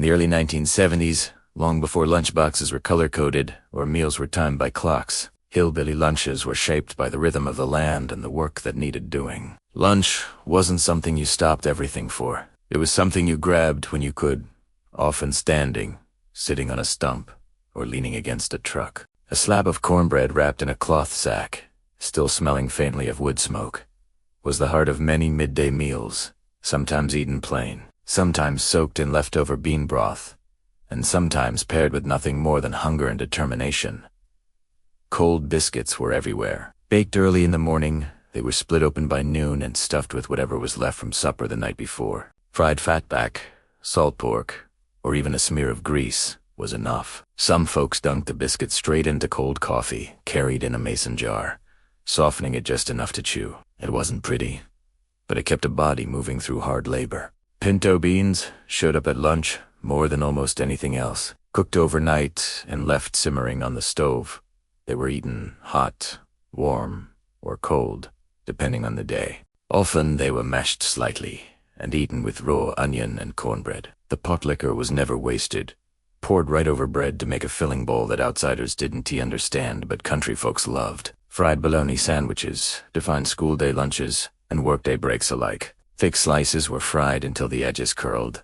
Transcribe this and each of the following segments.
the early 1970s, long before lunchboxes were color-coded or meals were timed by clocks, hillbilly lunches were shaped by the rhythm of the land and the work that needed doing. Lunch wasn't something you stopped everything for. It was something you grabbed when you could, often standing, sitting on a stump, or leaning against a truck. A slab of cornbread wrapped in a cloth sack, still smelling faintly of wood smoke, was the heart of many midday meals, sometimes eaten plain, sometimes soaked in leftover bean broth, and sometimes paired with nothing more than hunger and determination. Cold biscuits were everywhere. Baked early in the morning, they were split open by noon and stuffed with whatever was left from supper the night before. Fried fatback, salt pork, or even a smear of grease was enough. Some folks dunked the biscuit straight into cold coffee, carried in a mason jar, softening it just enough to chew. It wasn't pretty, but it kept a body moving through hard labor. Pinto beans showed up at lunch more than almost anything else. Cooked overnight and left simmering on the stove, they were eaten hot, warm, or cold, depending on the day. Often they were mashed slightly and eaten with raw onion and cornbread. The pot liquor was never wasted, poured right over bread to make a filling bowl that outsiders didn't understand but country folks loved. Fried bologna sandwiches defined school day lunches and workday breaks alike. Thick slices were fried until the edges curled,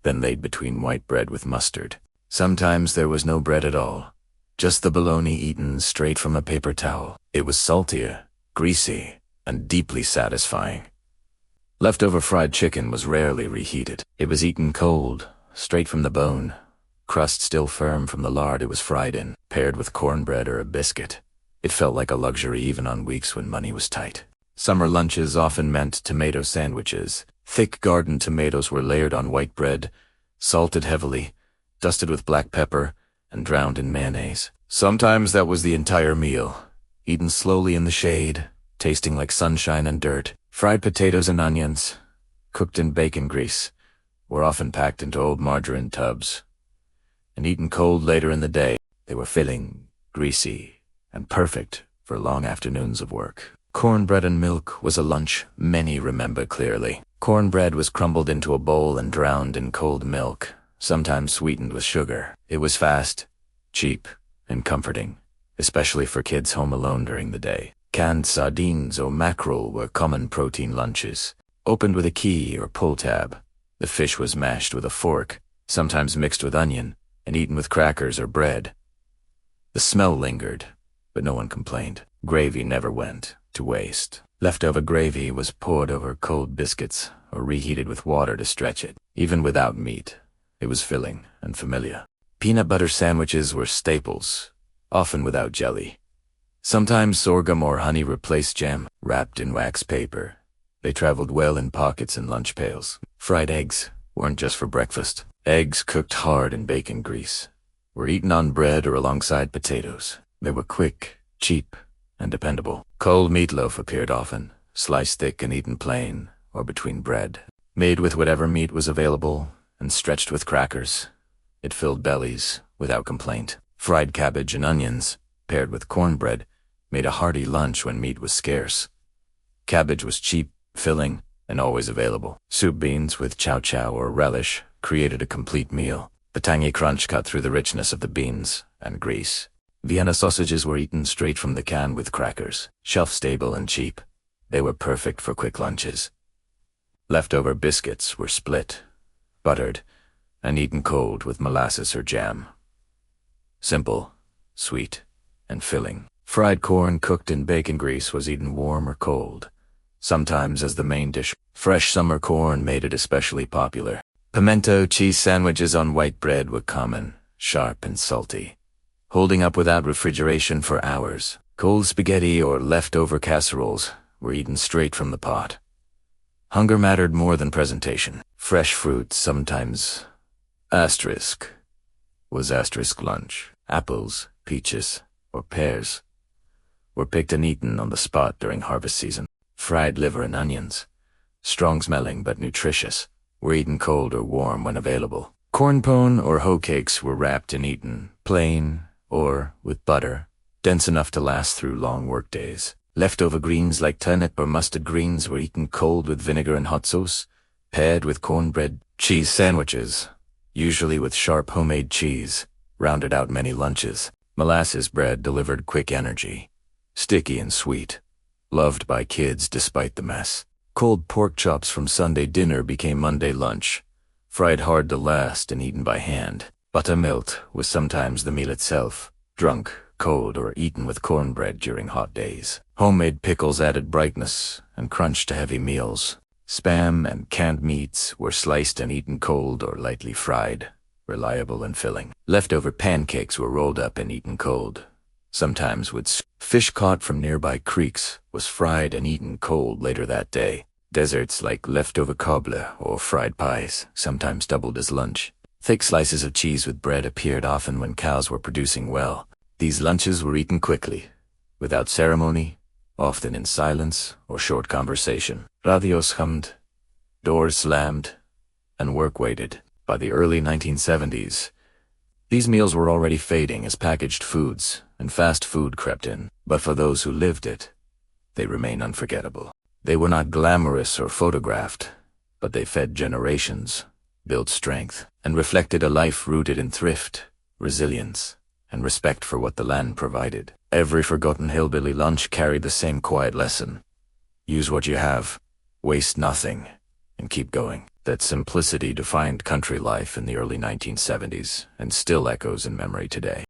then laid between white bread with mustard. Sometimes there was no bread at all, just the bologna eaten straight from a paper towel. It was saltier, greasy, and deeply satisfying. Leftover fried chicken was rarely reheated. It was eaten cold, straight from the bone, crust still firm from the lard it was fried in, paired with cornbread or a biscuit. It felt like a luxury even on weeks when money was tight. Summer lunches often meant tomato sandwiches. Thick garden tomatoes were layered on white bread, salted heavily, dusted with black pepper, and drowned in mayonnaise. Sometimes that was the entire meal, eaten slowly in the shade, tasting like sunshine and dirt. Fried potatoes and onions, cooked in bacon grease, were often packed into old margarine tubs, and eaten cold later in the day. They were filling, greasy, and perfect for long afternoons of work. Cornbread and milk was a lunch many remember clearly. Cornbread was crumbled into a bowl and drowned in cold milk, sometimes sweetened with sugar. It was fast, cheap, and comforting, especially for kids home alone during the day. Canned sardines or mackerel were common protein lunches, opened with a key or pull tab. The fish was mashed with a fork, sometimes mixed with onion, and eaten with crackers or bread. The smell lingered, but no one complained. Gravy never went to waste. Leftover gravy was poured over cold biscuits or reheated with water to stretch it. Even without meat, it was filling and familiar. Peanut butter sandwiches were staples, often without jelly. Sometimes sorghum or honey replaced jam, wrapped in wax paper. They traveled well in pockets and lunch pails. Fried eggs weren't just for breakfast. Eggs cooked hard in bacon grease were eaten on bread or alongside potatoes. They were quick, cheap, and dependable. Cold meatloaf appeared often, sliced thick and eaten plain or between bread. Made with whatever meat was available and stretched with crackers, it filled bellies without complaint. Fried cabbage and onions, paired with cornbread, made a hearty lunch when meat was scarce. Cabbage was cheap, filling, and always available. Soup beans with chow-chow or relish created a complete meal. The tangy crunch cut through the richness of the beans and grease. Vienna sausages were eaten straight from the can with crackers. Shelf-stable and cheap, they were perfect for quick lunches. Leftover biscuits were split, buttered, and eaten cold with molasses or jam. Simple, sweet, and filling. Fried corn cooked in bacon grease was eaten warm or cold, sometimes as the main dish. Fresh summer corn made it especially popular. Pimento cheese sandwiches on white bread were common, sharp and salty, holding up without refrigeration for hours. Cold spaghetti or leftover casseroles were eaten straight from the pot. Hunger mattered more than presentation. Fresh fruit, sometimes was lunch. Apples, peaches, or pears were picked and eaten on the spot during harvest season. Fried liver and onions, strong-smelling but nutritious, were eaten cold or warm when available. Corn pone or hoe cakes were wrapped and eaten, plain or with butter, dense enough to last through long work days. Leftover greens like turnip or mustard greens were eaten cold with vinegar and hot sauce, paired with cornbread. Cheese sandwiches, usually with sharp homemade cheese, rounded out many lunches. Molasses bread delivered quick energy, sticky and sweet, loved by kids despite the mess. Cold pork chops from Sunday dinner became Monday lunch, fried hard to last and eaten by hand. Buttermilk was sometimes the meal itself, drunk, cold, or eaten with cornbread during hot days. Homemade pickles added brightness and crunch to heavy meals. Spam and canned meats were sliced and eaten cold or lightly fried, reliable and filling. Leftover pancakes were rolled up and eaten cold, sometimes with fish caught from nearby creeks was fried and eaten cold later that day. Desserts like leftover cobbler or fried pies sometimes doubled as lunch. Thick slices of cheese with bread appeared often when cows were producing well. These lunches were eaten quickly, without ceremony, often in silence or short conversation. Radios hummed, doors slammed, and work waited. By the early 1970s, these meals were already fading as packaged foods and fast food crept in. But for those who lived it, they remain unforgettable. They were not glamorous or photographed, but they fed generations, built strength, and reflected a life rooted in thrift, resilience, and respect for what the land provided. Every Forgotten Hillbilly lunch carried the same quiet lesson. Use what you have, waste nothing, and keep going. That simplicity defined country life in the early 1970s and still echoes in memory today.